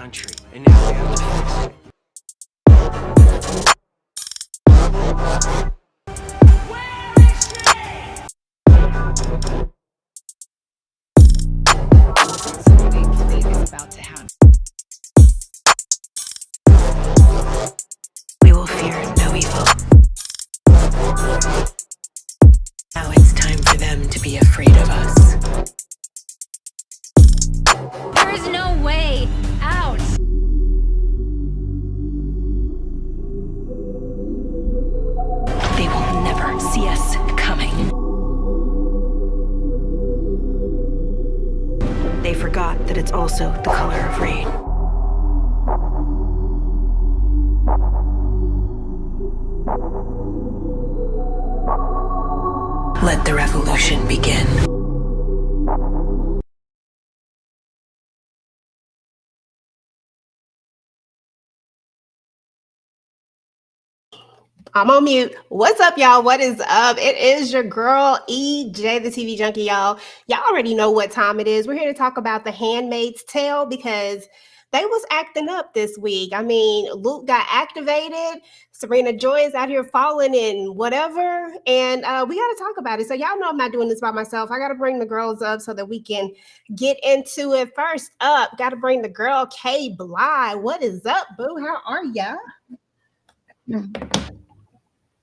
country, and now we have to fix it. Something big is about to happen. We will fear no evil. Now it's time for them to be afraid of us. There is no way out. They will never see us coming. They forgot that it's also the color of rain. Let the revolution begin. I'm on mute. What's up, y'all? What is up? It is your girl, EJ the TV Junky, y'all. Y'all already know what time it is. We're here to talk about The Handmaid's Tale because they was acting up this week. I mean, Luke got activated. Serena Joy is out here falling in whatever. And we got to talk about it. So y'all know I'm not doing this by myself. I got to bring the girls up so that we can get into it. First up, got to bring the girl, Kay Bly. What is up, boo? How are ya?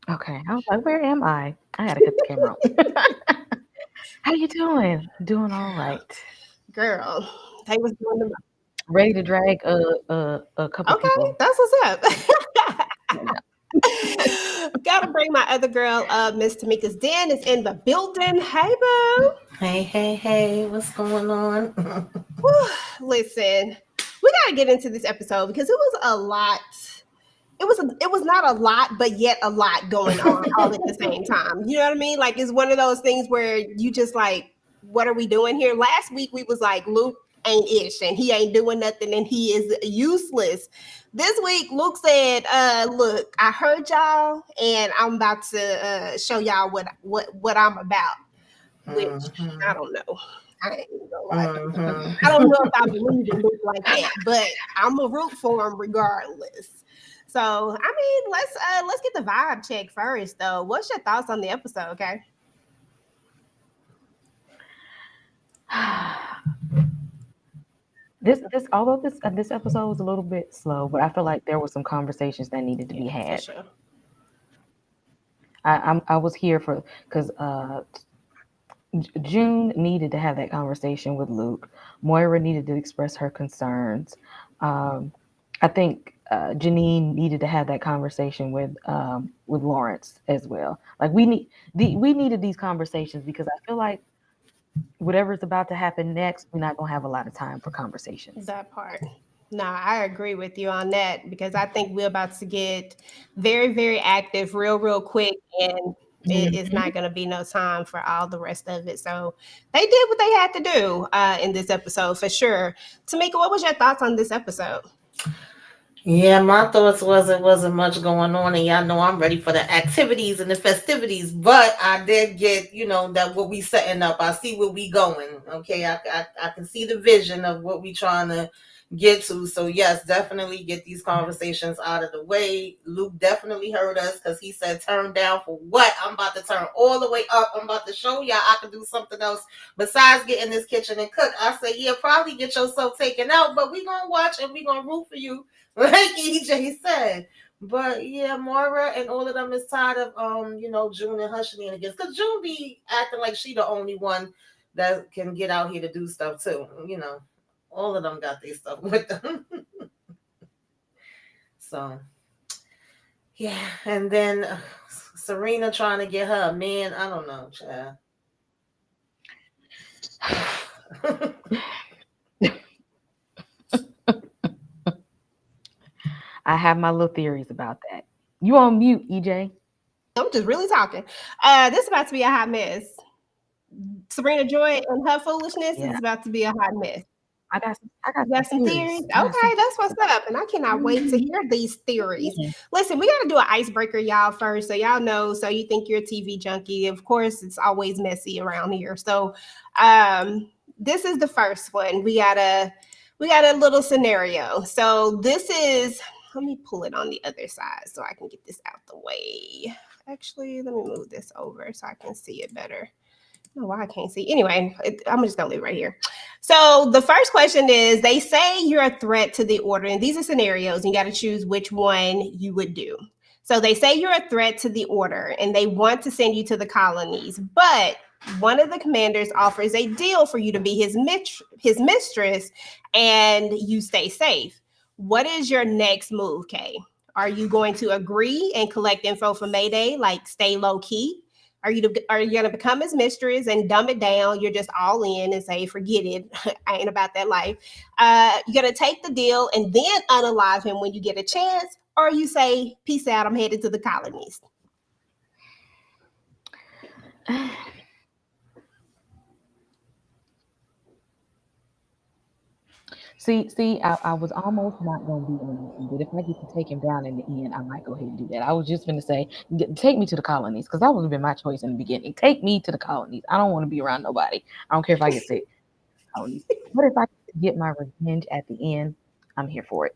Okay, I was like, where am I? I gotta cut the camera on. How you doing? Doing all right. Girl, they was doing the Ready to drag a couple okay, people. that's what's up. Gotta bring my other girl up. Miss Tamieka's Den is in the building. Hey, boo. Hey, what's going on? Whew, listen, we gotta get into this episode because it was a lot. It was not a lot, but yet a lot going on all at the same time. You know what I mean? Like, it's one of those things where you just like, what are we doing here? Last week we was like, Luke ain't ish and he ain't doing nothing and he is useless. This week Luke said, look, I heard y'all and I'm about to show y'all what I'm about. Which I don't know. I ain't gonna lie. I don't know if I believe in Luke like that, but I'm a root for him regardless. So, I mean, let's get the vibe check first, though. What's your thoughts on the episode, okay? This episode was a little bit slow, but I feel like there were some conversations that needed to be had. For sure. I was here for because June needed to have that conversation with Luke. Moira needed to express her concerns. I think Janine needed to have that conversation with Lawrence as well. Like we needed these conversations because I feel like whatever's about to happen next, we're not gonna have a lot of time for conversations. That part. No, I agree with you on that because I think we're about to get very, very active real quick and it's not going to be no time for all the rest of it. So they did what they had to do in this episode for sure. Tamieka, what was your thoughts on this episode? Yeah, my thoughts was it wasn't much going on, and y'all know I'm ready for the activities and the festivities. But I did get, that what we setting up. I see where we going. Okay, I can see the vision of what we trying to get to. So yes, definitely get these conversations out of the way. Luke definitely heard us because he said, "Turn down for what? I'm about to turn all the way up. I'm about to show y'all I can do something else besides get in this kitchen and cook." I said, "Yeah, probably get yourself taken out, but we gonna watch and we gonna root for you." Like EJ said. But yeah, Moira and all of them is tired of June and her shenanigans. Because June be acting like she the only one that can get out here to do stuff too. All of them got their stuff with them. So yeah, and then Serena trying to get her a man. I don't know, child. I have my little theories about that. You on mute, EJ? I'm just really talking. This is about to be a hot mess. Serena Joy and her foolishness is about to be a hot mess. I got some theories. Okay, that's what's up. And I cannot wait to hear these theories. Listen, we got to do an icebreaker, y'all, first. So y'all know, so you think you're a TV junkie. Of course, it's always messy around here. So this is the first one. We got to we got a little scenario. So this is, let me pull it on the other side so I can get this out the way. Actually, let me move this over so I can see it better. I don't know why I can't see. Anyway, I'm just going to leave it right here. So the first question is, they say you're a threat to the order. And these are scenarios. And you got to choose which one you would do. So they say you're a threat to the order and they want to send you to the colonies. But one of the commanders offers a deal for you to be his mistress and you stay safe. What is your next move, Kay? Are you going to agree and collect info for Mayday, like stay low key? Are you going to become his mistress and dumb it down? You're just all in and say, forget it. I ain't about that life. You're going to take the deal and then unalive him when you get a chance? Or you say, peace out, I'm headed to the colonies. See, I was almost not going to be on, but if I get to take him down in the end, I might go ahead and do that. I was just going to say, take me to the colonies, because that would have been my choice in the beginning. Take me to the colonies. I don't want to be around nobody. I don't care if I get sick. Colonies. But if I get my revenge at the end, I'm here for it.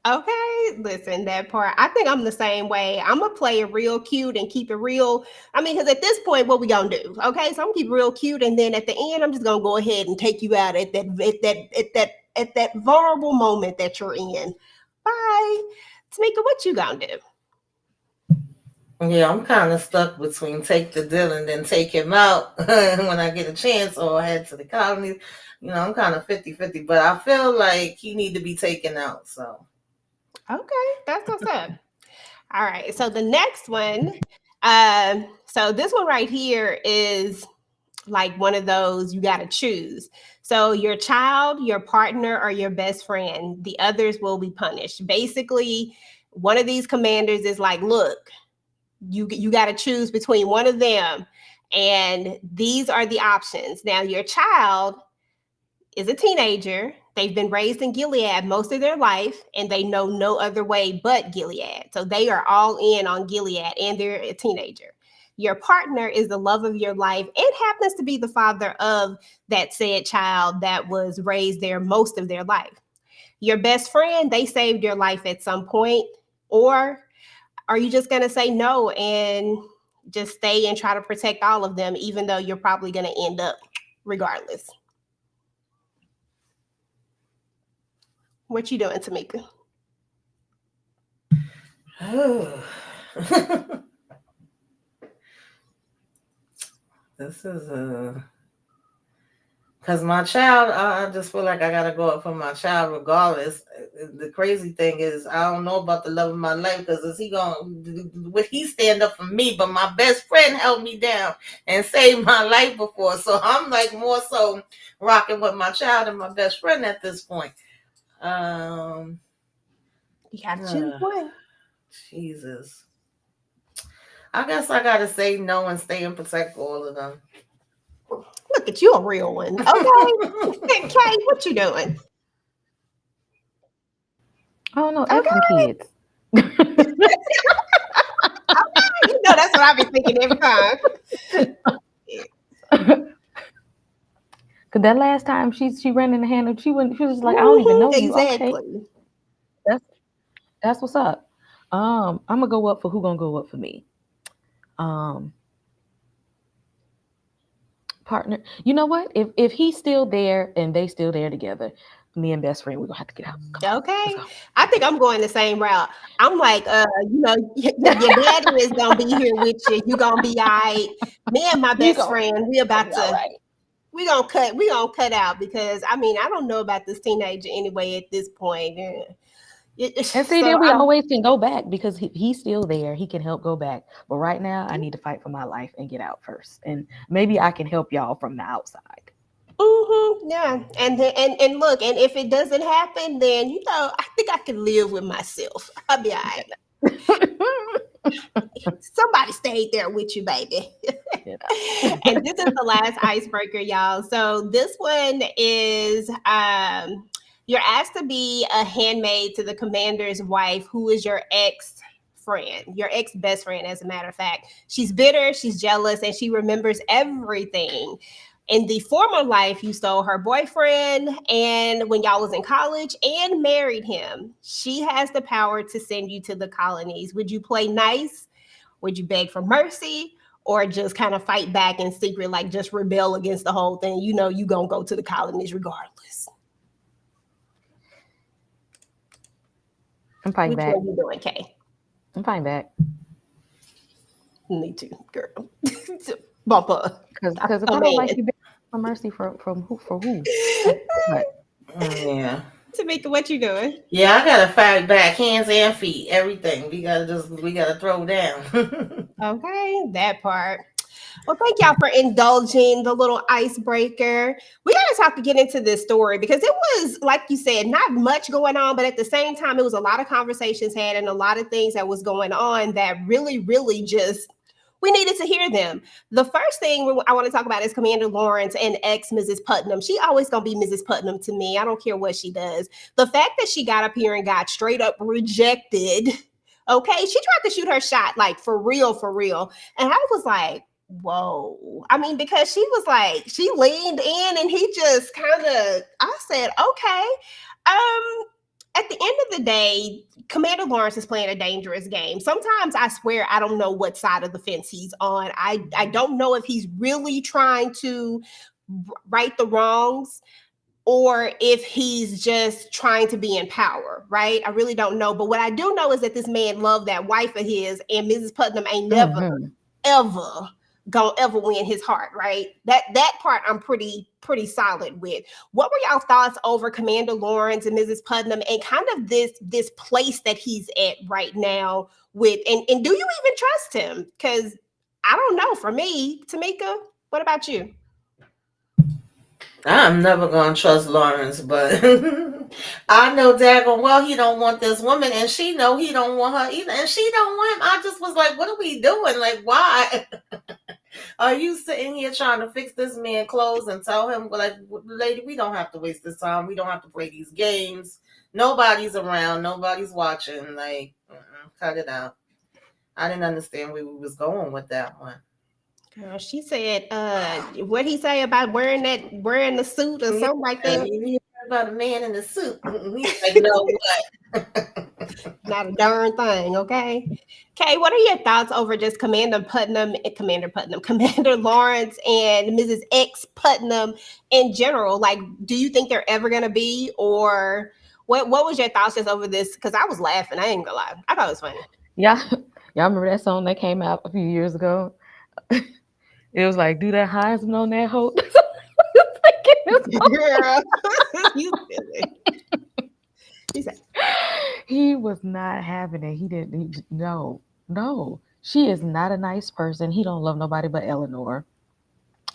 Okay, listen, that part, I think I'm the same way. I'm gonna play it real cute and keep it real. I mean, because at this point, what we gonna do? Okay, so I'm gonna keep it real cute, and then at the end, I'm just gonna go ahead and take you out at that vulnerable moment that you're in. Bye, Tamieka. What you gonna do? Yeah, I'm kind of stuck between take the deal and then take him out when I get a chance, or head to the colonies. You know, I'm kind of 50-50, but I feel like he need to be taken out. So. Okay, that's what's up. All right, so the next one, so this one right here is like one of those you got to choose. So your child, your partner, or your best friend, the others will be punished. Basically, one of these commanders is like, look, you got to choose between one of them, and these are the options. Now, your child is a teenager. They've been raised in Gilead most of their life, and they know no other way but Gilead. So they are all in on Gilead, and they're a teenager. Your partner is the love of your life and happens to be the father of that said child that was raised there most of their life. Your best friend, they saved your life at some point, or are you just going to say no and just stay and try to protect all of them, even though you're probably going to end up regardless? What you doing, Tamieka? Oh. This is because my child, I just feel like I gotta go up for my child regardless. The crazy thing is, I don't know about the love of my life, because is he would he stand up for me? But my best friend held me down and saved my life before, so I'm like more so rocking with my child and my best friend at this point. You gotta choose one. Jesus. I guess I gotta say no and stay and protect all of them. Look at you, a real one. Okay. Kay, what you doing? Oh no, F kids. You know that's what I've been thinking every time. Cause that last time she ran in the handle, she was just like, I don't even know you. Exactly. Okay. That's what's up. I'm gonna go up for who gonna go up for me. Partner. You know what? If he's still there and they still there together, me and best friend, we're gonna have to get out. Okay. I think I'm going the same route. I'm like, you know, your daddy is gonna be here with you. You gonna be all right. Me and my best friend, we about to right. we gonna cut out, because I mean, I don't know about this teenager anyway at this point. And see, then we always can go back, because he's still there. He can help go back. But right now, I need to fight for my life and get out first. And maybe I can help y'all from the outside. Mm-hmm. Yeah. And look, and if it doesn't happen, then, you know, I think I can live with myself. I'll be all right. Somebody stayed there with you, baby. And this is the last icebreaker, y'all. So this one is you're asked to be a handmaid to the commander's wife, who is your ex-friend, your ex-best friend, as a matter of fact. She's bitter, she's jealous, and she remembers everything. In the former life, you stole her boyfriend, and when y'all was in college, and married him. She has the power to send you to the colonies. Would you play nice? Would you beg for mercy? Or just kind of fight back in secret, like just rebel against the whole thing? You know you gonna go to the colonies regardless. I'm fighting Which back. one you doing, Kay? I'm fighting back. Me too, girl. Bumper. Because if I don't like you, beg for mercy from who? For who? What? Yeah. Tamika, what you doing? Yeah, I gotta fight back, hands and feet, everything. We gotta throw down. Okay, that part. Well, thank y'all for indulging the little icebreaker. We got to talk to get into this story because it was, like you said, not much going on, but at the same time, it was a lot of conversations had and a lot of things that was going on that really, really just we needed to hear them. The first thing I want to talk about is Commander Lawrence and ex Mrs. Putnam. She always gonna be Mrs. Putnam to me. I don't care what she does. The fact that she got up here and got straight up rejected. Okay, she tried to shoot her shot, like for real, and I was like, whoa. I mean, because she was like, she leaned in and he just kind of, I said, okay. At the end of the day, Commander Lawrence is playing a dangerous game. Sometimes I swear I don't know what side of the fence he's on. I don't know if he's really trying to right the wrongs or if he's just trying to be in power, right? I really don't know. But what I do know is that this man loved that wife of his, and Mrs. Putnam ain't never, ever gonna ever win his heart, right? That part I'm pretty solid with. What were y'all thoughts over Commander Lawrence and Mrs. Putnam and kind of this place that he's at right now with, and do you even trust him? Because I don't know. For me, Tamieka, what about you? I'm never gonna trust Lawrence, but I know daggone well he don't want this woman, and she know he don't want her either, and she don't want him. I just was like, what are we doing? Like, why are you sitting here trying to fix this man clothes and tell him, like, lady, we don't have to waste this time. We don't have to play these games. Nobody's around. Nobody's watching. Like, cut it out. I didn't understand where we was going with that one. Girl, she said, what he say about wearing the suit or something like that? You heard about a man in the suit. He's like, no, what? Not a darn thing, okay? Kay, what are your thoughts over just Commander Lawrence and Mrs. X Putnam in general? Like, do you think they're ever gonna be, or what was your thoughts just over this? Because I was laughing, I ain't gonna lie. I thought it was funny. Yeah, y'all remember that song that came out a few years ago? It was like, do that Heisman on that hoe. Girl, you silly. He said, he was not having it. He didn't. No. She is not a nice person. He don't love nobody but Eleanor,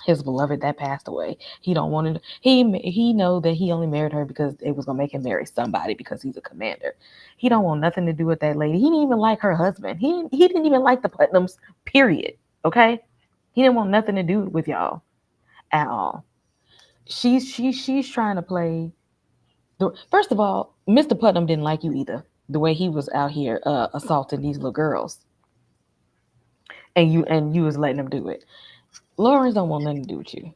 his beloved that passed away. He don't want to. He know that he only married her because it was gonna make him marry somebody because he's a commander. He don't want nothing to do with that lady. He didn't even like her husband. He didn't even like the Putnams. Period. Okay. He didn't want nothing to do with y'all at all. She's trying to play. First of all, Mr. Putnam didn't like you either. The way he was out here assaulting these little girls, and you was letting him do it. Lawrence don't want nothing to do with you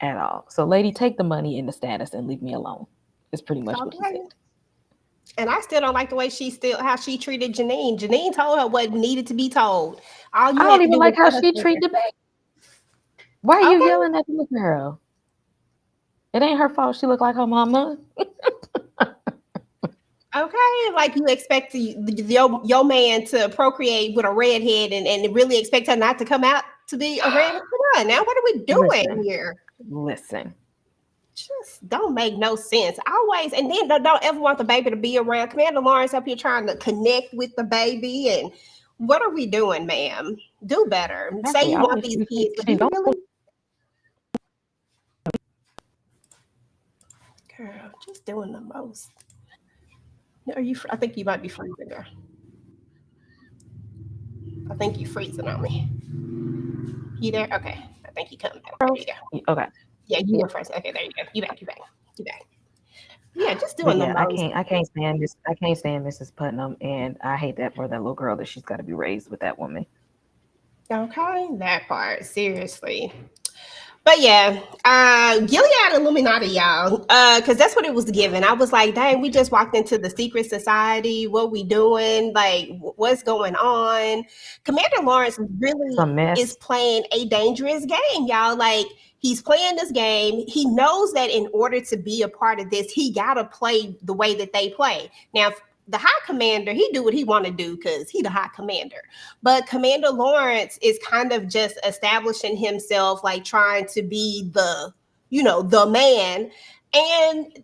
at all. So, lady, take the money and the status and leave me alone. It's pretty much what he said. And I still don't like the way how she treated Janine. Janine told her what needed to be told. I don't even like how she treated the baby. Why are you yelling at the little girl? It ain't her fault. She look like her mama. Okay, like you expect your man to procreate with a redhead and really expect her not to come out to be a redhead? Come on now, what are we doing here? Listen. Just don't make no sense. Always, and then don't ever want the baby to be around. Commander Lawrence up here trying to connect with the baby, and what are we doing, ma'am? Do better. Say you want these kids, but you really, girl, just doing the most. Are you? I think you might be freezing, girl. I think you freezing on me. You there? Okay. I think you coming back. There you go. Okay. Yeah, you were first. Okay, there you go. You back. Yeah, just doing the most. I can't stand this. I can't stand Mrs. Putnam, and I hate that for that little girl that she's got to be raised with that woman. Okay, that part. Seriously. But yeah, Gilead Illuminati, y'all, because that's what it was given. I was like, dang, we just walked into the secret society. What we doing? Like, what's going on? Commander Lawrence It's a really is mess. playing a dangerous game, y'all. Like, he's playing this game. He knows that in order to be a part of this, he gotta play the way that they play. Now, the high commander, he do what he want to do because he the high commander. But Commander Lawrence is kind of just establishing himself, like trying to be the, the man. And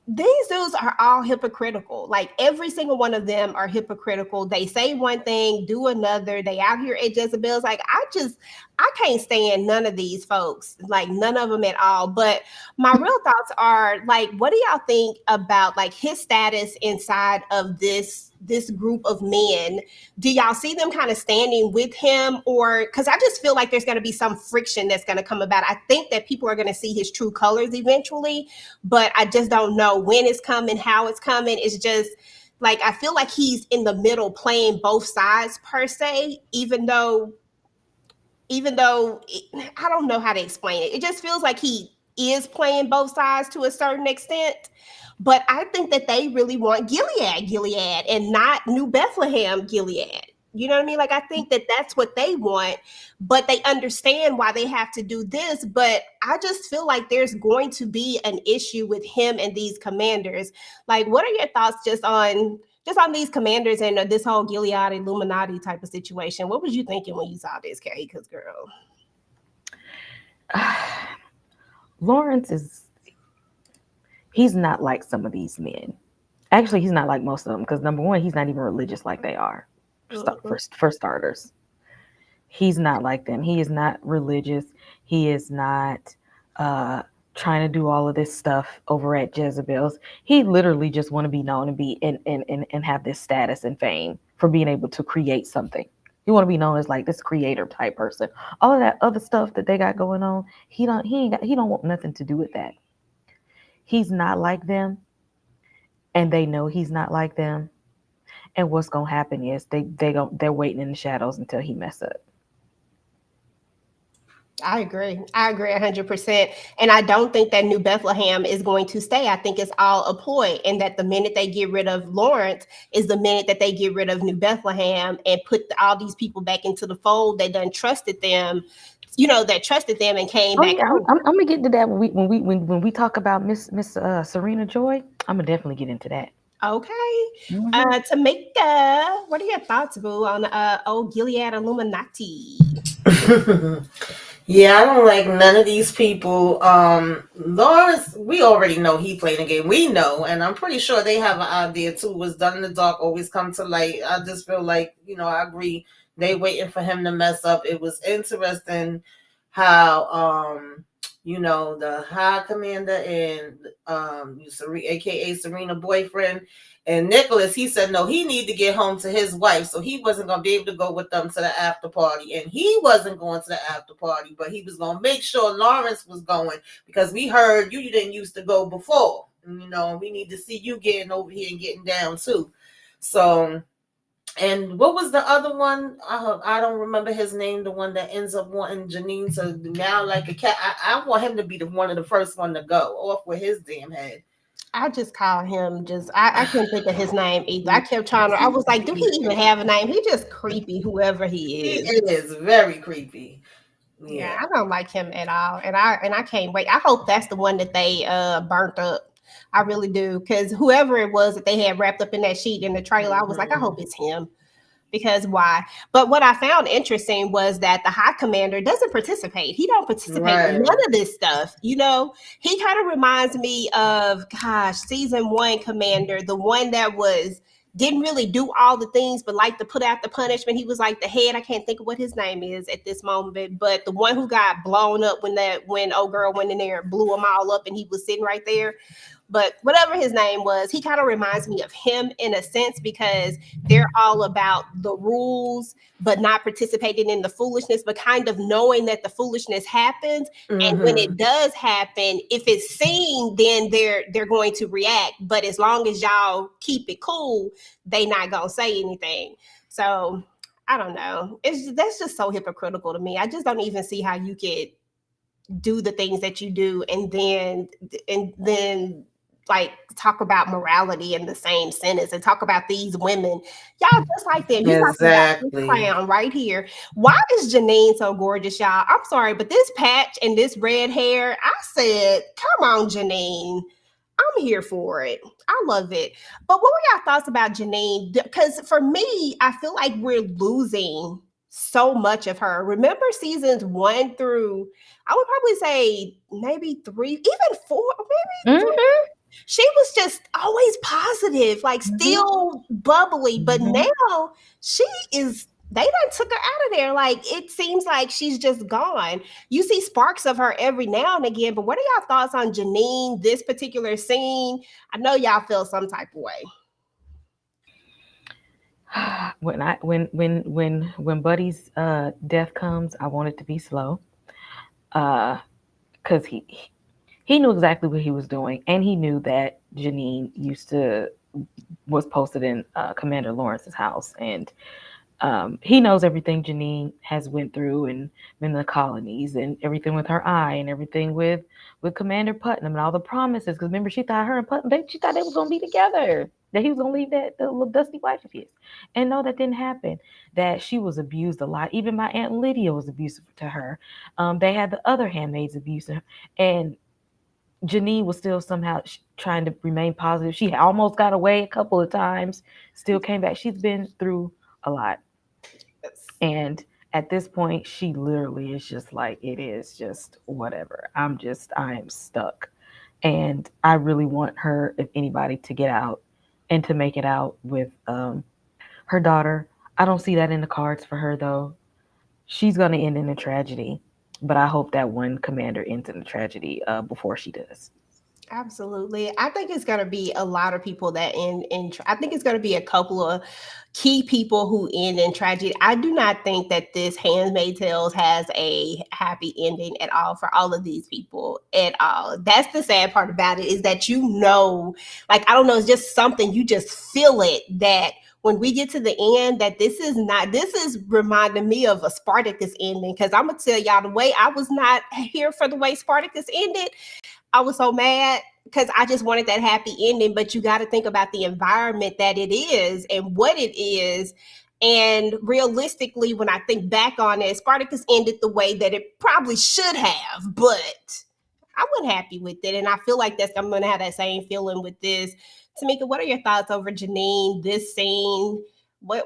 these dudes are all hypocritical. Like every single one of them are hypocritical. They say one thing, do another. They out here at Jezebel's. Like I can't stand none of these folks. Like none of them at all. But my real thoughts are like, what do y'all think about like his status inside of this group of men? Do y'all see them kind of standing with him, or because I just feel like there's going to be some friction that's going to come about? I think that people are going to see his true colors eventually, but I just don't know when it's coming, how it's coming. It's just like I feel like he's in the middle playing both sides per se, even though I don't know how to explain it. It just feels like he is playing both sides to a certain extent. But I think that they really want Gilead, and not New Bethlehem, Gilead. You know what I mean? Like, I think that that's what they want, but they understand why they have to do this. But I just feel like there's going to be an issue with him and these commanders. Like, what are your thoughts just on these commanders and this whole Gilead Illuminati type of situation? What was you thinking when you saw this, Carrie? Because, girl, Lawrence he's not like some of these men. Actually, he's not like most of them because number one, he's not even religious like they are. For starters, he's not like them. He is not religious. He is not trying to do all of this stuff over at Jezebel's. He literally just want to be known and be and have this status and fame for being able to create something. He want to be known as like this creator type person. All of that other stuff that they got going on, he don't want nothing to do with that. He's not like them, and they know he's not like them. And what's gonna happen is they're waiting in the shadows until he mess up. I agree 100%. And I don't think that New Bethlehem is going to stay. I think it's all a ploy, and that the minute they get rid of Lawrence is the minute that they get rid of New Bethlehem and put all these people back into the fold that done trusted them, that trusted them and came back. Yeah, I'm gonna get into that when we talk about Miss Serena Joy. I'm gonna definitely get into that. Okay. Tamieka, what are your thoughts, boo, on old Gilead Illuminati? Yeah, I don't like none of these people. Lawrence, we already know he played a game. We know, and I'm pretty sure they have an idea too. What's done in the dark always come to light. I just feel like, I agree. They waiting for him to mess up. It was interesting how the high commander and aka Serena boyfriend and Nicholas, he said no, he needed to get home to his wife, so he wasn't going to be able to go with them to the after party, and he wasn't going to the after party, but he was going to make sure Lawrence was going, because we heard you didn't used to go before, and we need to see you getting over here and getting down too. So, and what was the other one? I don't remember his name. The one that ends up wanting Janine to now like a cat. I want him to be one of the first one to go off with his damn head. I just call him I couldn't think of his name either. I kept trying to, I was like, do he even have a name? He just creepy, whoever he is. He is very creepy. Yeah, I don't like him at all. And I can't wait. I hope that's the one that they burnt up. I really do. Because whoever it was that they had wrapped up in that sheet in the trailer, I was like, I hope it's him. Because why? But what I found interesting was that the high commander doesn't participate. He don't participate in none of this stuff. He kind of reminds me of, season 1 commander, the one that didn't really do all the things, but like to put out the punishment. He was like the head. I can't think of what his name is at this moment, but the one who got blown up when old girl went in there and blew them all up, and he was sitting right there. But whatever his name was, he kind of reminds me of him in a sense, because they're all about the rules, but not participating in the foolishness, but kind of knowing that the foolishness happens. Mm-hmm. And when it does happen, if it's seen, then they're going to react. But as long as y'all keep it cool, they not going to say anything. So I don't know. That's just so hypocritical to me. I just don't even see how you could do the things that you do and then like talk about morality in the same sentence and talk about these women. Y'all just like them. You talking about this Exactly. clown right here. Why is Janine so gorgeous, y'all? I'm sorry, but this patch and this red hair, I said, come on, Janine. I'm here for it. I love it. But what were y'all thoughts about Janine? Because for me, I feel like we're losing so much of her. Remember seasons 1 through, I would probably say maybe 3, even 4, maybe 3. She was just always positive, like still bubbly. But now she is, they done took her out of there. Like it seems like she's just gone. You see sparks of her every now and again. But what are y'all thoughts on Janine, this particular scene? I know y'all feel some type of way. When Buddy's death comes, I want it to be slow. Because he knew exactly what he was doing, and he knew that Janine was posted in Commander Lawrence's house, and he knows everything Janine has went through and in the colonies, and everything with her eye, and everything with Commander Putnam, and all the promises. Because remember, she thought her and Putnam, she thought they was gonna be together, that he was gonna leave that the little dusty wife of his, and no, that didn't happen. That she was abused a lot. Even my Aunt Lydia was abusive to her. They had the other handmaids abusive, and Janine was still somehow trying to remain positive. She almost got away a couple of times, still came back. She's been through a lot. And at this point, she literally is just like, it is just whatever. I am stuck. And I really want her, if anybody, to get out and to make it out with her daughter. I don't see that in the cards for her, though. She's going to end in a tragedy. But I hope that one commander ends in a tragedy before she does. Absolutely. I think it's going to be a lot of people that end in, I think it's going to be a couple of key people who end in tragedy. I do not think that this Handmaid's Tales has a happy ending at all for all of these people at all. That's the sad part about it, is that, you know, like, I don't know, it's just something, you just feel it, that when we get to the end, that this is reminding me of a Spartacus ending. Because I'm going to tell y'all, the way I was not here for the way Spartacus ended, I was so mad because I just wanted that happy ending. But you got to think about the environment that it is and what it is. And realistically, when I think back on it, Spartacus ended the way that it probably should have, but I wasn't happy with it. And I feel like I'm going to have that same feeling with this. Tamieka, what are your thoughts over Janine, this scene? How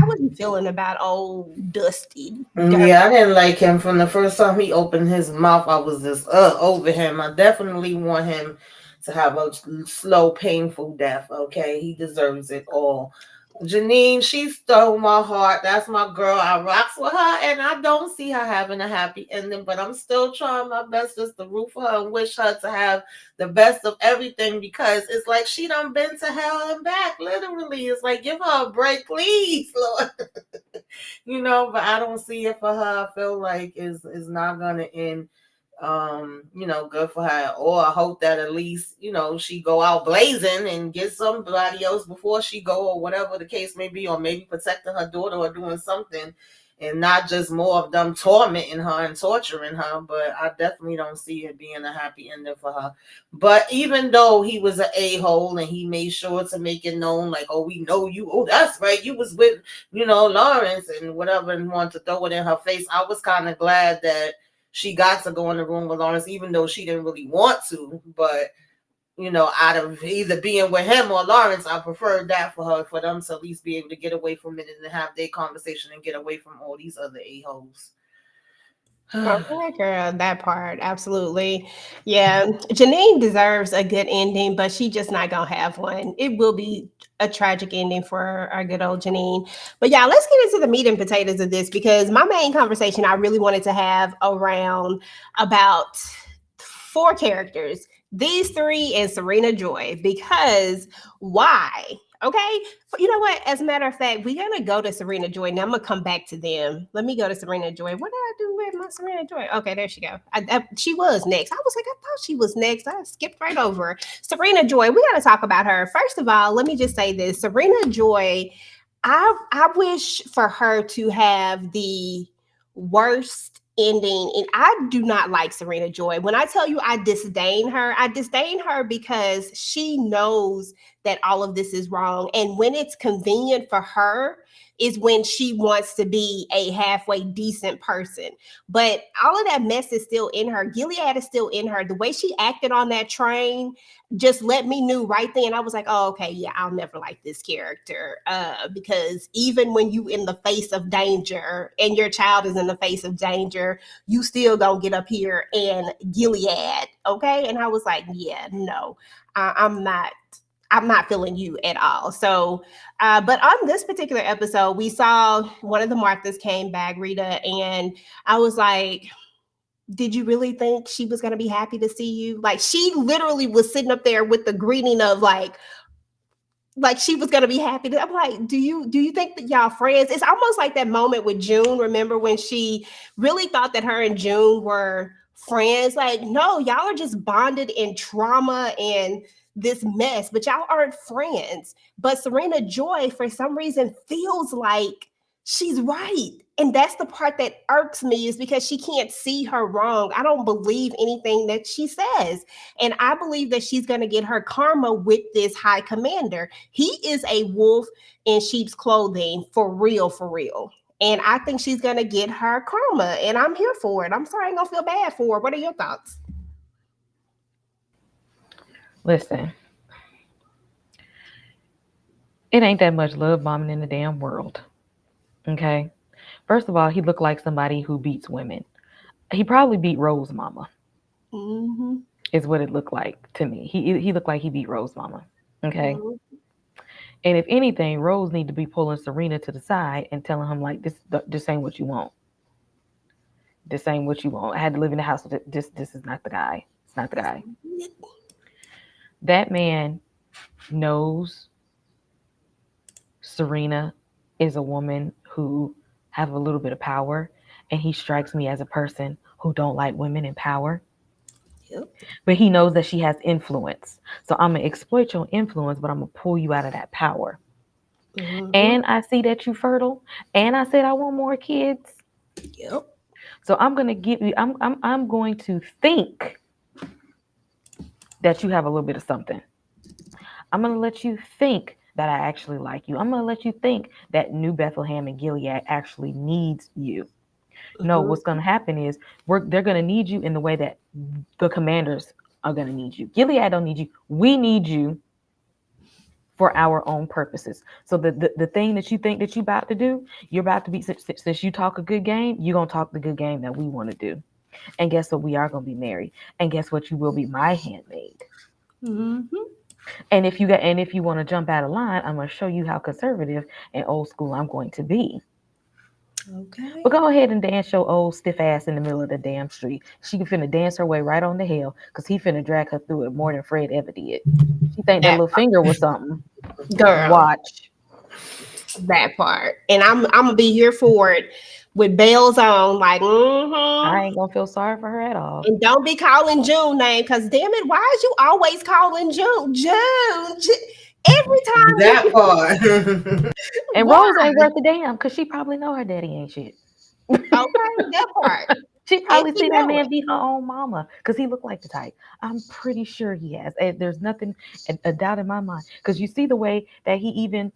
was you feeling about old Dusty? Yeah, I didn't like him from the first time he opened his mouth. I was just over him. I definitely want him to have a slow, painful death. Okay, he deserves it all. Janine, she stole my heart. That's my girl. I rocks with her, and I don't see her having a happy ending, but I'm still trying my best just to root for her and wish her to have the best of everything, because it's like she done been to hell and back, literally. It's like, give her a break, please, Lord. You know, but I don't see it for her. I feel like is not gonna end good for her. Or I hope that at least, she go out blazing and get somebody else before she go, or whatever the case may be, or maybe protecting her daughter or doing something, and not just more of them tormenting her and torturing her. But I definitely don't see it being a happy ending for her. But even though he was an a-hole and he made sure to make it known, like, oh, we know you, oh, that's right, you was with, Lawrence and whatever, and wanted to throw it in her face, I was kind of glad that she got to go in the room with Lawrence, even though she didn't really want to. But, out of either being with him or Lawrence, I preferred that for her, for them to at least be able to get away from it and have their conversation and get away from all these other a-holes. Okay, girl, that part, absolutely. Yeah, Janine deserves a good ending, but she just not gonna have one. It will be a tragic ending for our good old Janine. But yeah, let's get into the meat and potatoes of this, because my main conversation I really wanted to have around about 4 characters, these 3 and Serena Joy. Because why? Okay, you know what? As a matter of fact, we're gonna go to Serena Joy. Now I'm gonna come back to them. Let me go to Serena Joy. What did I do with my Serena Joy? Okay, there she go. She was next. I was like, I thought she was next. I skipped right over her. Serena Joy. We got to talk about her. First of all, let me just say this: Serena Joy. I wish for her to have the worst ending, and I do not like Serena Joy. When I tell you I disdain her because she knows that all of this is wrong. And when it's convenient for her is when she wants to be a halfway decent person. But all of that mess is still in her. Gilead is still in her. The way she acted on that train just let me know right then. I was like, oh, okay, yeah, I'll never like this character. Because even when you in the face of danger and your child is in the face of danger, you still gonna get up here and Gilead, okay? And I was like, yeah, no, I'm not feeling you at all. So, but on this particular episode, we saw one of the Marthas came back, Rita, and I was like, did you really think she was going to be happy to see you? Like, she literally was sitting up there with the greeting of like she was gonna be happy to, I'm like, do you think that y'all friends? It's almost like that moment with June. Remember when she really thought that her and June were friends? Like, no, y'all are just bonded in trauma and this mess, but y'all aren't friends. But Serena Joy, for some reason, feels like she's right. And that's the part that irks me, is because she can't see her wrong. I don't believe anything that she says. And I believe that she's going to get her karma with this high commander. He is a wolf in sheep's clothing, for real, for real. And I think she's going to get her karma, and I'm here for it. I'm sorry, I ain't going to feel bad for her. What are your thoughts? Listen, it ain't that much love bombing in the damn world. Okay? First of all, he looked like somebody who beats women. He probably beat Rose Mama. Mm-hmm. Is what it looked like to me. He looked like he beat Rose Mama. Okay? Mm-hmm. And if anything, Rose need to be pulling Serena to the side and telling him, like, this ain't what you want. This ain't what you want. I had to live in the house with this. This is not the guy. It's not the guy. That man knows Serena is a woman who have a little bit of power, and he strikes me as a person who don't like women in power. Yep. But he knows that she has influence. So I'm gonna exploit your influence, but I'm gonna pull you out of that power. Mm-hmm. And I see that you're fertile, and I said I want more kids. Yep. So I'm gonna give you. I'm going to think that you have a little bit of something. I'm gonna let you think that I actually like you. I'm gonna let you think that New Bethlehem and Gilead actually needs you. Mm-hmm. No, what's gonna happen is they're gonna need you in the way that the commanders are gonna need you. Gilead don't need you. We need you for our own purposes. So the thing that you think that you're about to do, you're about to be, since you talk a good game, you're gonna talk the good game that we want to do. And guess what? We are gonna be married. And guess what? You will be my handmaid. Mm-hmm. And if you want to jump out of line, I'm going to show you how conservative and old school I'm going to be. Okay. But go ahead and dance your old stiff ass in the middle of the damn street. She finna dance her way right on to hell, because he finna drag her through it more than Fred ever did. She think that little finger was something. Girl. Watch. That part. And I'm going to be here for it. With bells on, like, I ain't gonna feel sorry for her at all. And don't be calling June name, because damn it, why is you always calling June? Every time. That part. And Rose ain't worth a damn, because she probably know her daddy ain't shit. Okay, that part. She probably seen that man beat her own mama, because he looked like the type. I'm pretty sure he has. And there's nothing, a doubt in my mind, because you see the way that he even,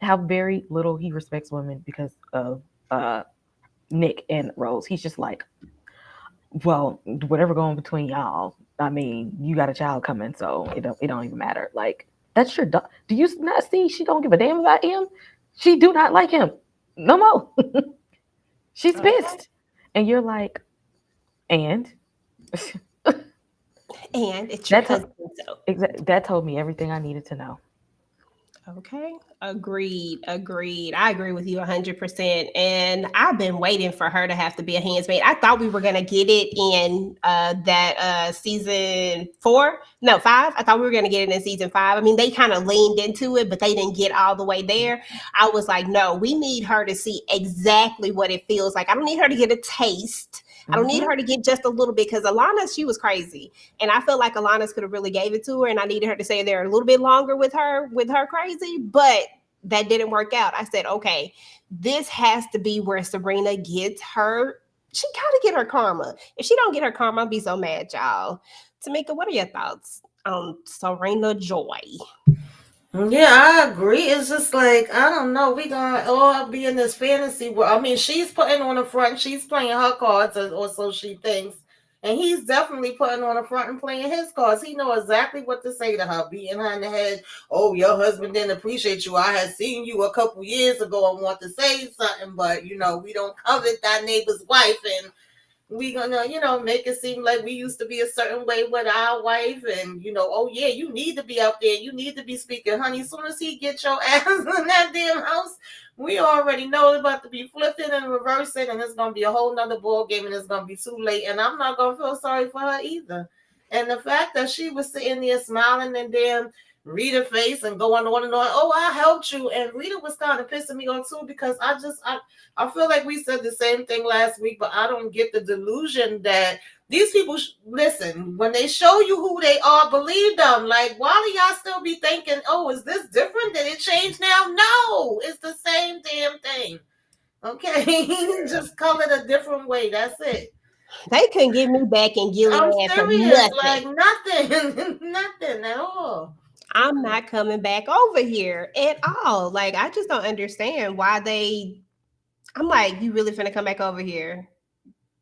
how very little he respects women because of Nick and Rose. He's just like, well, whatever going between y'all, I mean, you got a child coming, so it don't even matter. Like, that's your do you not see she don't give a damn about him? She do not like him no more. She's pissed. And you're like, and it's your husband. That told me everything I needed to know. Okay. Agreed. I agree with you 100%. And I've been waiting for her to have to be a handmaid. I thought we were going to get it in that season 5. I thought we were going to get it in season 5. I mean, they kind of leaned into it, but they didn't get all the way there. I was like, no, we need her to see exactly what it feels like. I don't need her to get a taste. I don't need her to get just a little bit, because Alana, she was crazy. And I felt like Alana's could have really gave it to her, and I needed her to stay there a little bit longer with her crazy, but that didn't work out. I said, okay, this has to be where Serena gets her She gotta get her karma. If she don't get her karma, I'll be so mad, y'all. Tamika, what are your thoughts on Serena Joy? Yeah, I agree. It's just like, I don't know. We gonna all be in this fantasy world. I mean, she's putting on the front. She's playing her cards, or so she thinks. And he's definitely putting on the front and playing his cards. He know exactly what to say to her, beating her in the head. Oh, your husband didn't appreciate you. I had seen you a couple years ago and want to say something, but we don't covet thy neighbor's wife, and we gonna make it seem like we used to be a certain way with our wife, and oh yeah, you need to be out there, you need to be speaking, honey. As soon as he get your ass in that damn house, we already know it's about to be flipping and reversing, and it's gonna be a whole nother ball game, and it's gonna be too late, and I'm not gonna feel sorry for her either. And the fact that she was sitting there smiling and damn Rita face and going on and on, oh, I helped you. And Rita was kind of pissing me off too, because I feel like we said the same thing last week, but I don't get the delusion that these people listen, when they show you who they are, believe them. Like, why do y'all still be thinking, oh, is this different? Did it change now? No, it's the same damn thing. Okay, just call it a different way. That's it. They couldn't get me back in Gilead I'm for serious, nothing. like nothing, nothing at all. I'm not coming back over here at all. Like, I just don't understand why they. I'm like, you really finna come back over here?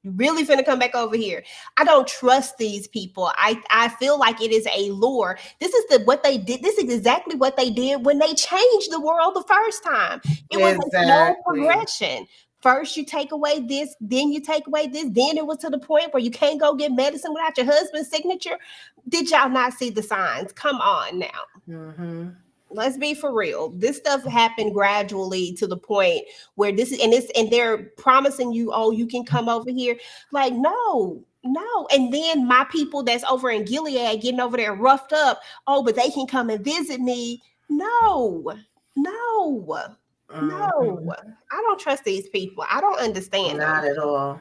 You really finna come back over here? I don't trust these people. I feel like it is a lure. This is what they did. This is exactly what they did when they changed the world the first time. It was a slow progression. First, you take away this, then you take away this, then it was to the point where you can't go get medicine without your husband's signature. Did y'all not see the signs? Come on now. Mm-hmm. Let's be for real. This stuff happened gradually to the point where and they're promising you, oh, you can come over here. Like, no. And then my people that's over in Gilead getting over there roughed up. Oh, but they can come and visit me. No. I don't trust these people. I don't understand Not them. at all.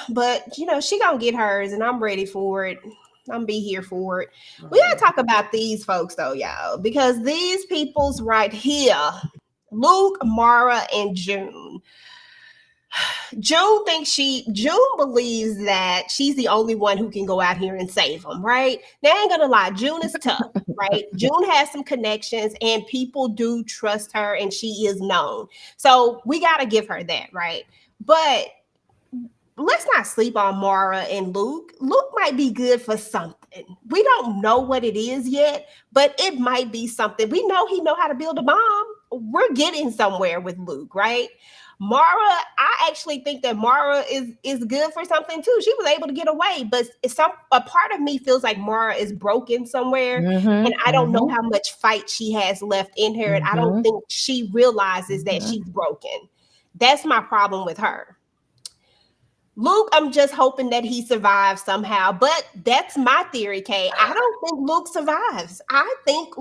But she gonna get hers, and I'm ready for it. I'm be here for it. We gotta talk about these folks though, y'all, because these people's right here, Luke, Mara, and June. June believes that she's the only one who can go out here and save them, right? Now, I ain't gonna lie, June is tough, right? June has some connections and people do trust her and she is known. So we gotta give her that, right? But let's not sleep on Mara and Luke. Luke might be good for something. We don't know what it is yet, but it might be something. We know he know how to build a bomb. We're getting somewhere with Luke, right? Mara, I actually think that Mara is good for something too. She was able to get away, but a part of me feels like Mara is broken somewhere, and I don't know how much fight she has left in her, and I don't think she realizes that she's broken. That's my problem with her. Luke, I'm just hoping that he survives somehow, but that's my theory, Kay. I don't think Luke survives. I think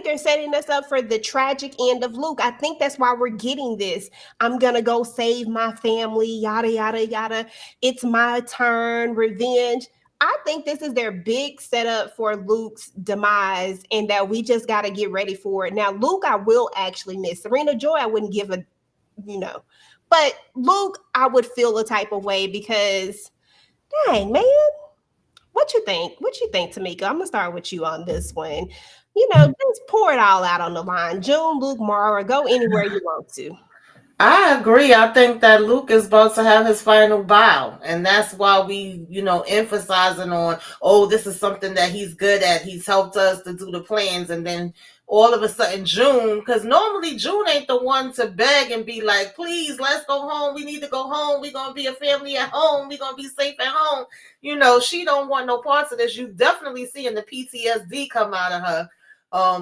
they're setting us up for the tragic end of Luke. I think that's why we're getting this. I'm going to go save my family, yada, yada, yada. It's my turn, revenge. I think this is their big setup for Luke's demise, and that we just got to get ready for it. Now, Luke, I will actually miss. Serena Joy, I wouldn't give a, But Luke, I would feel a type of way because, dang, man. What you think, Tamieka? I'm gonna start with you on this one. Just pour it all out on the line. June, Luke, Mara, go anywhere you want to. I agree. I think that Luke is about to have his final bow. And that's why we, emphasizing on, oh, this is something that he's good at. He's helped us to do the plans. And then all of a sudden June, because normally June ain't the one to beg and be like, please, let's go home. We need to go home. We're going to be a family at home. We're going to be safe at home. She don't want no parts of this. You definitely seeing the PTSD come out of her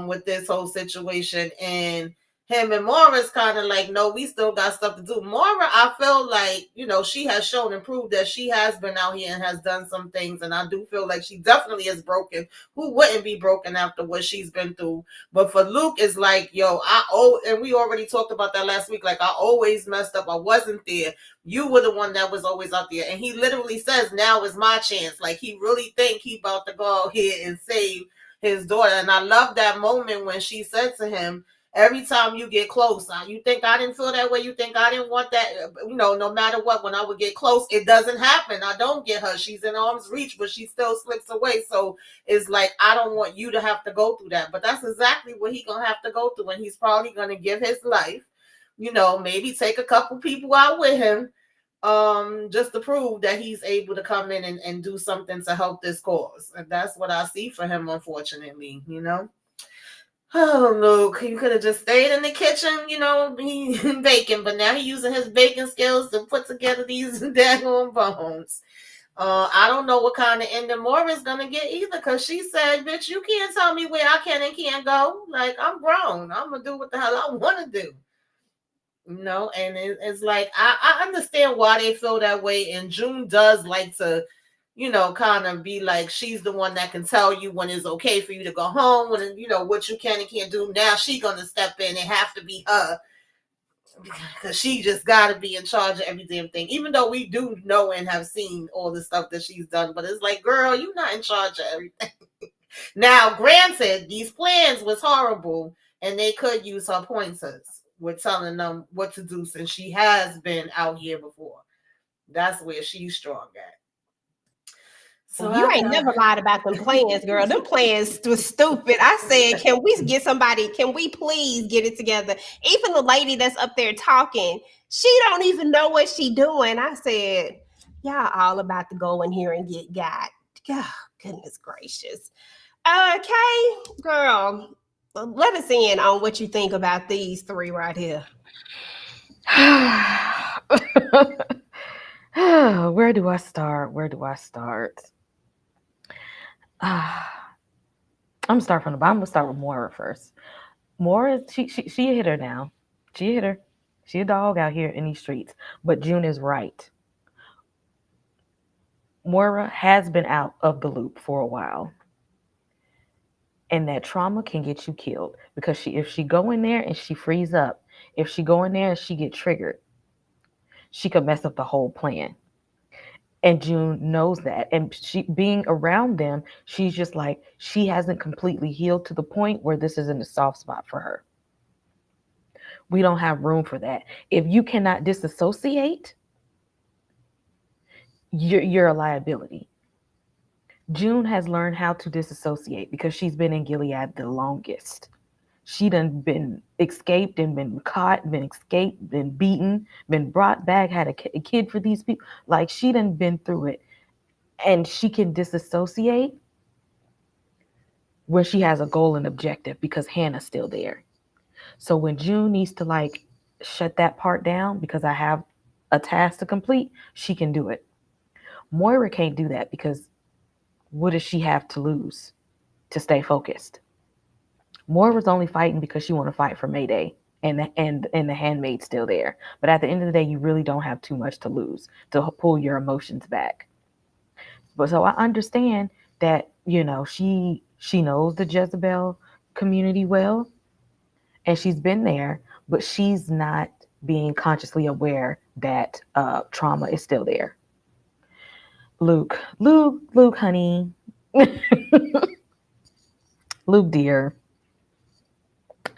with this whole situation. And him and Mara's kind of like, no, we still got stuff to do. Mara, I feel like, she has shown and proved that she has been out here and has done some things. And I do feel like she definitely is broken. Who wouldn't be broken after what she's been through? But for Luke, it's like, and we already talked about that last week. Like, I always messed up. I wasn't there. You were the one that was always out there. And he literally says, now is my chance. Like, he really think he about to go out here and save his daughter. And I love that moment when she said to him, Every time you get close, you think I didn't feel that way? You think I didn't want that? No matter what, when I would get close, it doesn't happen. I don't get her. She's in arm's reach, but she still slips away. So it's like, I don't want you to have to go through that. But that's exactly what he's going to have to go through. And he's probably going to give his life, maybe take a couple people out with him, just to prove that he's able to come in and do something to help this cause. And that's what I see for him, unfortunately, Oh, Luke, you could have just stayed in the kitchen, he baking, but now he's using his baking skills to put together these daggone bones. I don't know what kind of ending Moira's gonna get either, because she said, bitch, you can't tell me where I can and can't go. Like, I'm grown. I'm gonna do what the hell I want to do. And it's like, I understand why they feel that way, and June does like to kind of be like, she's the one that can tell you when it's okay for you to go home, when, what you can and can't do. Now she's going to step in and have to be her, because she just got to be in charge of every damn thing, even though we do know and have seen all the stuff that she's done. But it's like, girl, you're not in charge of everything. Now, granted, these plans was horrible, and they could use her pointers with telling them what to do, since she has been out here before. That's where she's strong at. So you ain't never lied about them plans, girl. Them plans was stupid. I said, can we please get it together? Even the lady that's up there talking, she don't even know what she doing. I said, y'all all about to go in here and get got. God, goodness gracious. Okay, girl, let us in on what you think about these three right here. Where do I start? I'm gonna start from the bottom. I'm gonna start with Moira first. Moira, she a hitter now. She a hitter. She a dog out here in these streets. But June is right. Moira has been out of the loop for a while. And that trauma can get you killed, because if she go in there and she freeze up, if she go in there and she get triggered, she could mess up the whole plan. And June knows that. And she being around them, she's just like, she hasn't completely healed to the point where this isn't a soft spot for her. We don't have room for that. If you cannot disassociate, you're a liability. June has learned how to disassociate because she's been in Gilead the longest. She done been escaped and been caught, been escaped, been beaten, been brought back, had a kid for these people. Like, she done been through it. And she can disassociate where she has a goal and objective, because Hannah's still there. So when June needs to like shut that part down because I have a task to complete, she can do it. Moira can't do that, because what does she have to lose to stay focused? Moira's only fighting because she want to fight for Mayday, and the Handmaid's still there. But at the end of the day, you really don't have too much to lose to pull your emotions back. But so I understand that, she knows the Jezebel community well, and she's been there, but she's not being consciously aware that trauma is still there. Luke, honey. Luke, dear.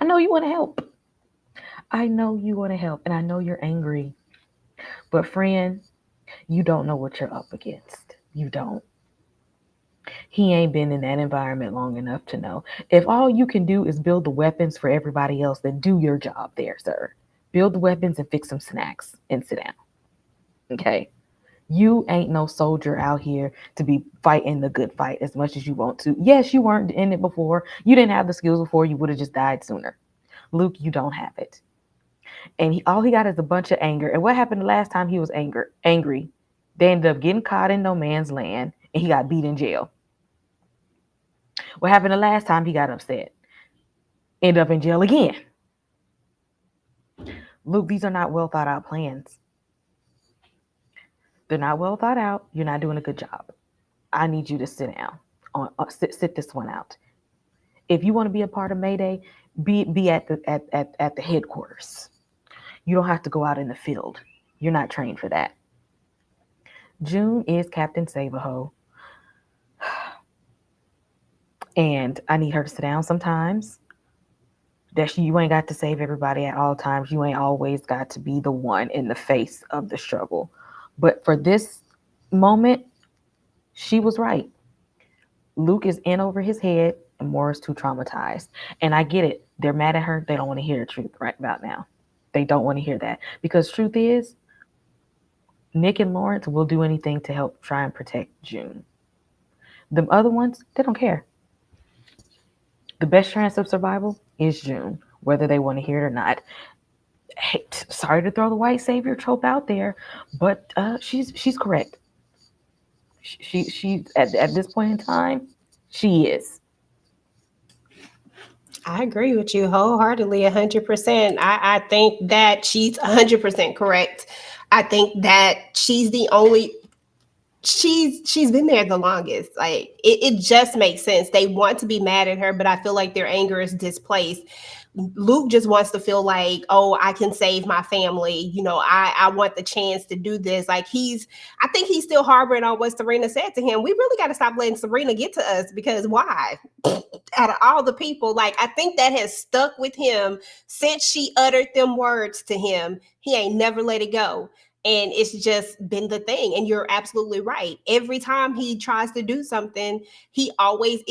I know you want to help. And I know you're angry. But friend, you don't know what you're up against. You don't. He ain't been in that environment long enough to know. If all you can do is build the weapons for everybody else, then do your job there, sir. Build the weapons and fix some snacks and sit down. Okay? You ain't no soldier out here to be fighting the good fight as much as you want to. Yes, you weren't in it before. You didn't have the skills before. You would have just died sooner. Luke, you don't have it. And all he got is a bunch of anger. And what happened the last time he was angry? They ended up getting caught in no man's land, and he got beat in jail. What happened the last time he got upset? Ended up in jail again. Luke, these are not well thought out plans. They're not well thought out. You're not doing a good job. I need you to sit down. Sit this one out. If you want to be a part of Mayday, be at the headquarters. You don't have to go out in the field. You're not trained for that. June is Captain Save-A-Ho. And I need her to sit down sometimes. that you ain't got to save everybody at all times. You ain't always got to be the one in the face of the struggle. But for this moment, she was right. Luke is in over his head and Moira's too traumatized. And I get it. They're mad at her. They don't want to hear the truth right about now. They don't want to hear that. Because truth is, Nick and Lawrence will do anything to help try and protect June. The other ones, they don't care. The best chance of survival is June, whether they want to hear it or not. Hey, sorry to throw the white savior trope out there, but she's correct. She at this point in time, she is. I agree with you wholeheartedly, 100%. I think that she's 100% correct. I think that she's the only. She's been there the longest. Like it just makes sense. They want to be mad at her, but I feel like their anger is displaced. Luke just wants to feel like, oh, I can save my family. You know, I want the chance to do this. Like I think he's still harboring on what Serena said to him. We really got to stop letting Serena get to us, because why? Out of all the people, like I think that has stuck with him since she uttered them words to him. He ain't never let it go. And it's just been the thing. And you're absolutely right. Every time he tries to do something, it always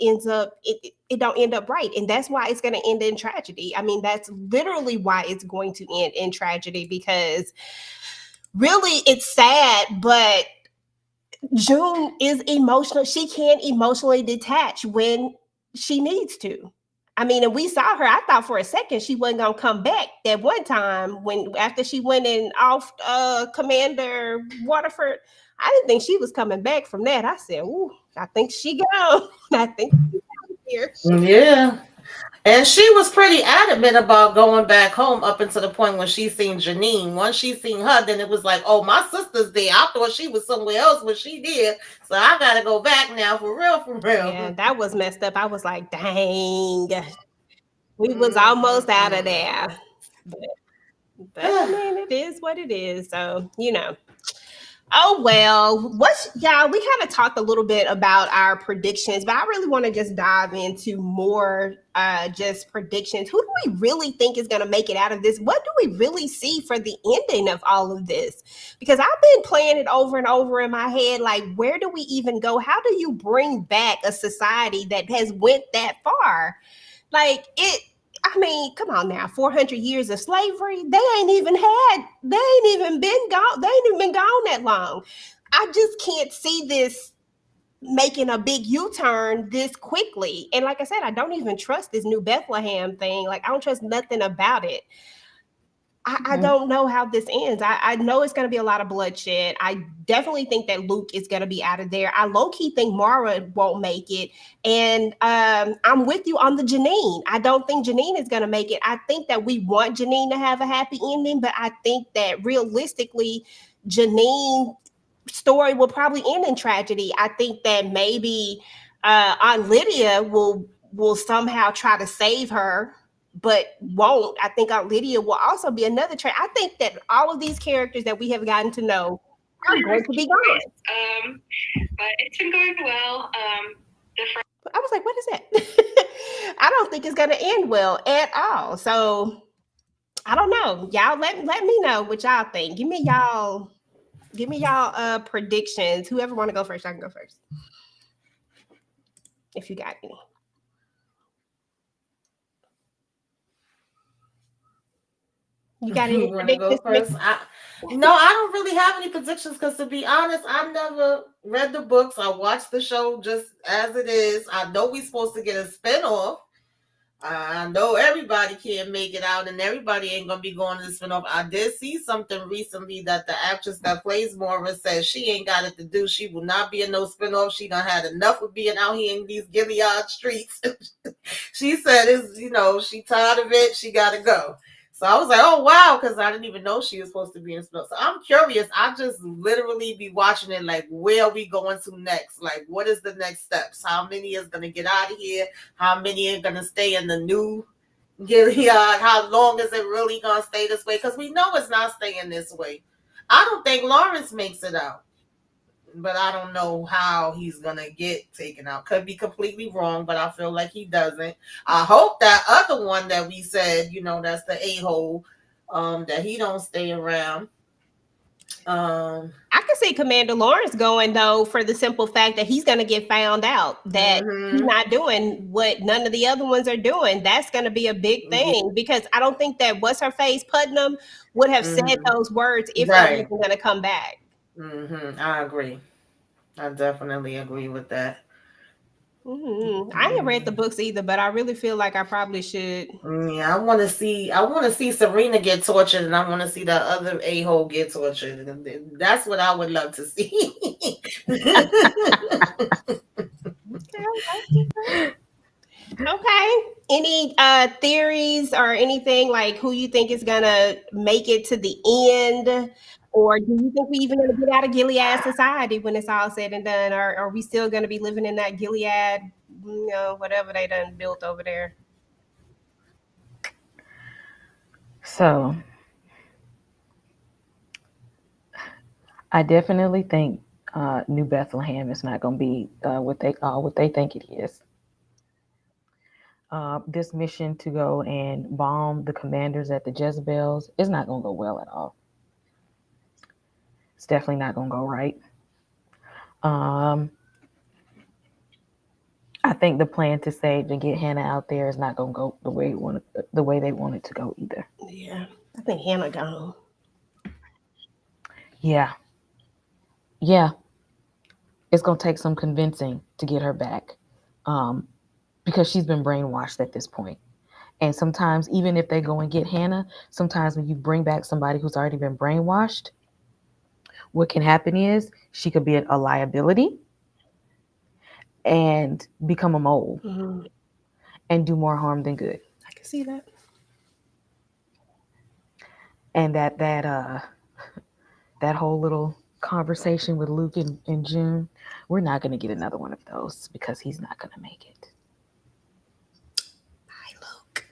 ends up, it don't end up right. And that's why it's going to end in tragedy. I mean, that's literally why it's going to end in tragedy, because really it's sad, but June is emotional. She can emotionally detach when she needs to. I mean, and we saw her. I thought for a second she wasn't gonna come back. That one time when after she went in off Commander Waterford, I didn't think she was coming back from that. I said, "Ooh, I think she gone. I think she's out here." Yeah. And she was pretty adamant about going back home up until the point when she seen Janine. Once she seen her, then it was like, oh, my sister's there. I thought she was somewhere else when she did. So I got to go back now for real, for real. Yeah, that was messed up. I was like, dang. We was almost out of there. But I mean, it is what it is. So, you know. Oh well, y'all, we kind of talked a little bit about our predictions, but I really want to just dive into more just predictions. Who do we really think is going to make it out of this? What do we really see for the ending of all of this? Because I've been playing it over and over in my head, like, where do we even go? How do you bring back a society that has went that far? Like I mean, come on now, 400 years of slavery, they ain't even been gone that long. I just can't see this making a big U-turn this quickly. And like I said, I don't even trust this new Bethlehem thing. Like, I don't trust nothing about it. I don't know how this ends. I know it's going to be a lot of bloodshed. I definitely think that Luke is going to be out of there. I low-key think Mara won't make it. And I'm with you on the Janine. I don't think Janine is going to make it. I think that we want Janine to have a happy ending, but I think that realistically, Janine's story will probably end in tragedy. I think that maybe Aunt Lydia will somehow try to save her, but won't. I think Aunt Lydia will also be another I think that all of these characters that we have gotten to know are going to be gone. But it's been going well. I was like, what is that? I don't think it's going to end well at all. So I don't know. Y'all let me know what y'all think. Give me y'all predictions. Whoever want to go first, I can go first. If you got any. You got any predictions? Go first? No, I don't really have any predictions because, to be honest, I never read the books. I watched the show just as it is. I know we're supposed to get a spinoff. I know everybody can't make it out, and everybody ain't gonna be going to the spinoff. I did see something recently that the actress that plays Moira says she ain't got it to do. She will not be in no spinoff. She done had enough of being out here in these Gilead streets. She said, she tired of it. She got to go. So I was like, oh, wow, because I didn't even know she was supposed to be in spinoff. So I'm curious. I just literally be watching it like, where are we going to next? Like, what is the next steps? How many is going to get out of here? How many are going to stay in the new Gilead? How long is it really going to stay this way? Because we know it's not staying this way. I don't think Lawrence makes it out. but I don't know how he's gonna get taken out. Could be completely wrong, but I feel like he doesn't. I hope that other one that we said, that's the a-hole, that he don't stay around. I can see Commander Lawrence going though, for the simple fact that he's going to get found out that he's not doing what none of the other ones are doing. That's going to be a big thing because I don't think that what's her face Putnam would have said those words if he wasn't going to come back. I agree. I definitely agree with that. I ain't read the books either, but I really feel like I probably should. Yeah, I want to see Serena get tortured, and I want to see the other a-hole get tortured. That's what I would love to see. Okay. Any theories or anything like who you think is gonna make it to the end? Or do you think we even gonna get out of Gilead society when it's all said and done? Or are we still gonna be living in that Gilead, whatever they done built over there? So I definitely think New Bethlehem is not going to be what they think it is. This mission to go and bomb the commanders at the Jezebels is not going to go well at all. It's definitely not going to go right. I think the plan to get Hannah out there is not going to go the way they want it to go either. Yeah, I think Hannah gone. Yeah. It's going to take some convincing to get her back, because she's been brainwashed at this point. And sometimes, even if they go and get Hannah, sometimes when you bring back somebody who's already been brainwashed, what can happen is she could be a liability and become a mole and do more harm than good. I can see that. And that whole little conversation with Luke in June, we're not going to get another one of those because he's not going to make it. Bye, Luke.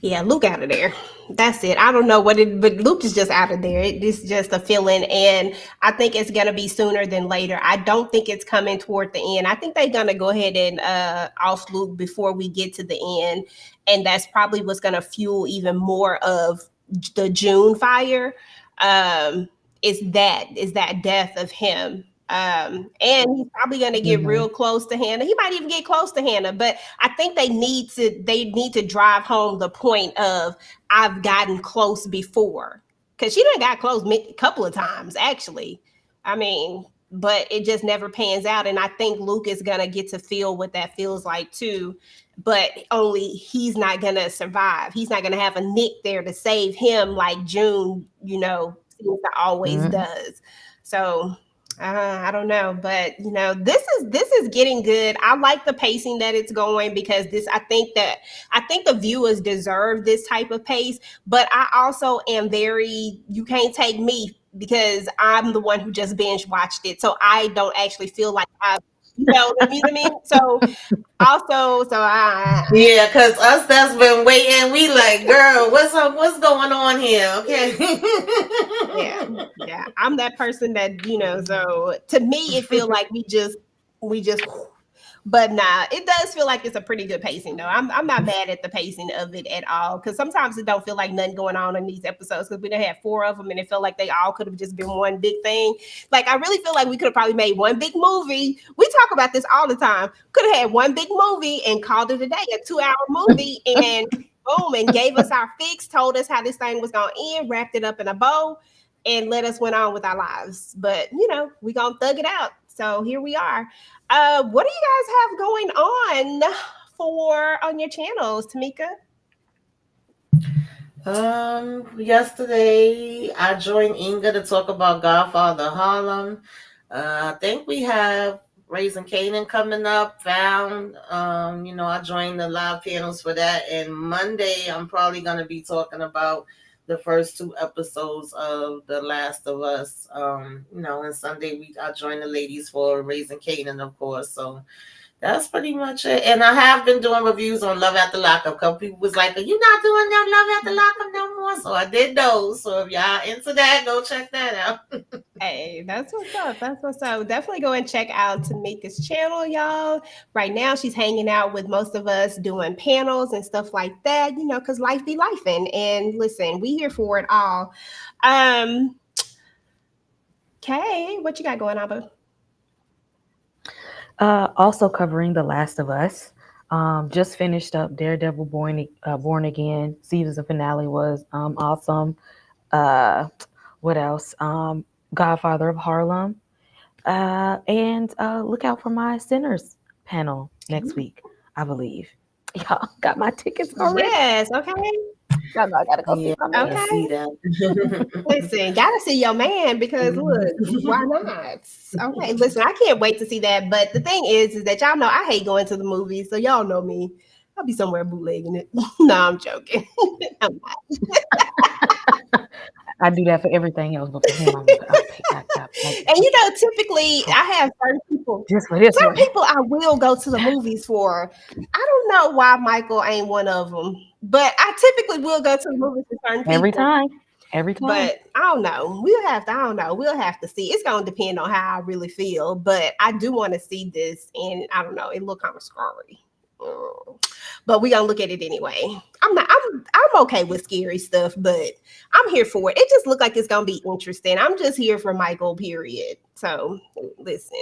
Yeah, Luke out of there. That's it. I don't know but Luke is just out of there. It's just a feeling, and I think it's going to be sooner than later. I don't think it's coming toward the end. I think they're going to go ahead and off Luke before we get to the end, and that's probably what's going to fuel even more of the June fire. Is that death of him. And he's probably going to get real close to Hannah. He might even get close to Hannah, but I think they need to drive home the point of I've gotten close before, because she done got close a couple of times actually. I mean, but it just never pans out, and I think Luke is going to get to feel what that feels like too, but only he's not going to survive. He's not going to have a Nick there to save him like June, seems to always does. So I don't know, but this is getting good. I like the pacing that it's going, because I think the viewers deserve this type of pace, but I also am you can't take me because I'm the one who just binge watched it. So I don't actually feel like what I mean? So yeah, because us that's been waiting, we like, girl, what's going on here? Okay. yeah, I'm that person that so to me it feels like we just but nah, it does feel like it's a pretty good pacing though. I'm not mad at the pacing of it at all, because sometimes it don't feel like nothing going on in these episodes, because we done had 4 of them and it felt like they all could have just been one big thing. Like I really feel like we could have probably made one big movie. We talk about this all the time. Could have had one big movie and called it a day, a 2-hour movie, and boom, and gave us our fix, told us how this thing was gonna end, wrapped it up in a bow, and let us went on with our lives. But we gonna thug it out. So here we are. What do you guys have going on on your channels, Tamieka? Yesterday I joined Inga to talk about Godfather Harlem. I think we have Raising Canaan coming up, Found. I joined the live panels for that, and Monday I'm probably going to be talking about the first 2 episodes of The Last of Us. And Sunday I joined the ladies for Raising Canaan, of course. So that's pretty much it. And I have been doing reviews on Love After Lockup. A couple people was like, are you not doing no Love After Lockup no more? So I did those. So if y'all into that, go check that out. Hey, that's what's up. That's what's up. Definitely go and check out Tamieka's channel, y'all. Right now, she's hanging out with most of us doing panels and stuff like that, because life be lifing. And listen, we here for it all. Okay, what you got going on, boo? Also covering The Last of Us. Just finished up Daredevil Born Again. Season finale was awesome. What else? Godfather of Harlem. And look out for my Sinners panel next week, I believe. Y'all got my tickets already? Yes, okay. I gotta go see my man. I see that. Listen, gotta see your man because look, why not? Okay, listen, I can't wait to see that. But the thing is that y'all know I hate going to the movies, so y'all know me. I'll be somewhere bootlegging it. No, I'm joking. I'm not. I do that for everything else, but for him, And typically I have certain people. Just for this Some one. people I will go to the movies for. I don't know why Michael ain't one of them, but I typically will go to the movies for certain people. Every time. But I don't know. We'll have to see. It's gonna depend on how I really feel. But I do want to see this, and I don't know. It look kind of scary. But we gonna look at it anyway. I'm okay with scary stuff, but I'm here for it. It just looked like it's gonna be interesting. I'm just here for Michael, period. So listen.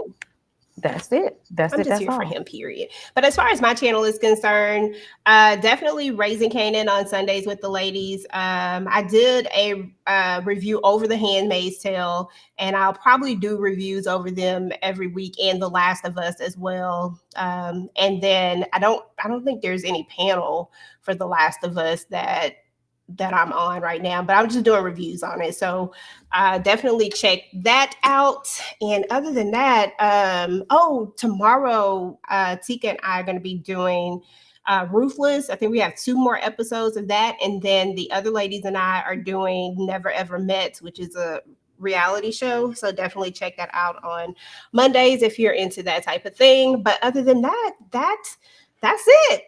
That's it. I'm just here for him, period. But as far as my channel is concerned, definitely Raising Canaan on Sundays with the ladies. I did a review over The Handmaid's Tale, and I'll probably do reviews over them every week, and The Last of Us as well. And then I don't think there's any panel for The Last of Us that I'm on right now, but I'm just doing reviews on it. So definitely check that out. And other than that, tomorrow Tika and I are going to be doing Ruthless. I think we have 2 more episodes of that. And then the other ladies and I are doing Never Ever Met, which is a reality show. So definitely check that out on Mondays if you're into that type of thing. But other than that, that's it.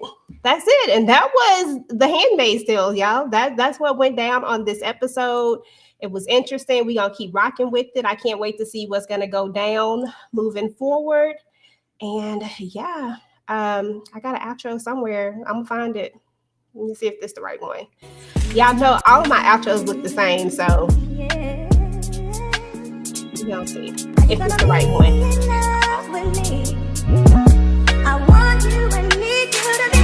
And that was The Handmaid's Tale, y'all. That's what went down on this episode. It was interesting. We're going to keep rocking with it. I can't wait to see what's going to go down moving forward. And yeah, I got an outro somewhere. I'm going to find it. Let me see if this is the right one. Y'all know all of my outros look the same, so we're going to see if it's the right one. I want you and need you to be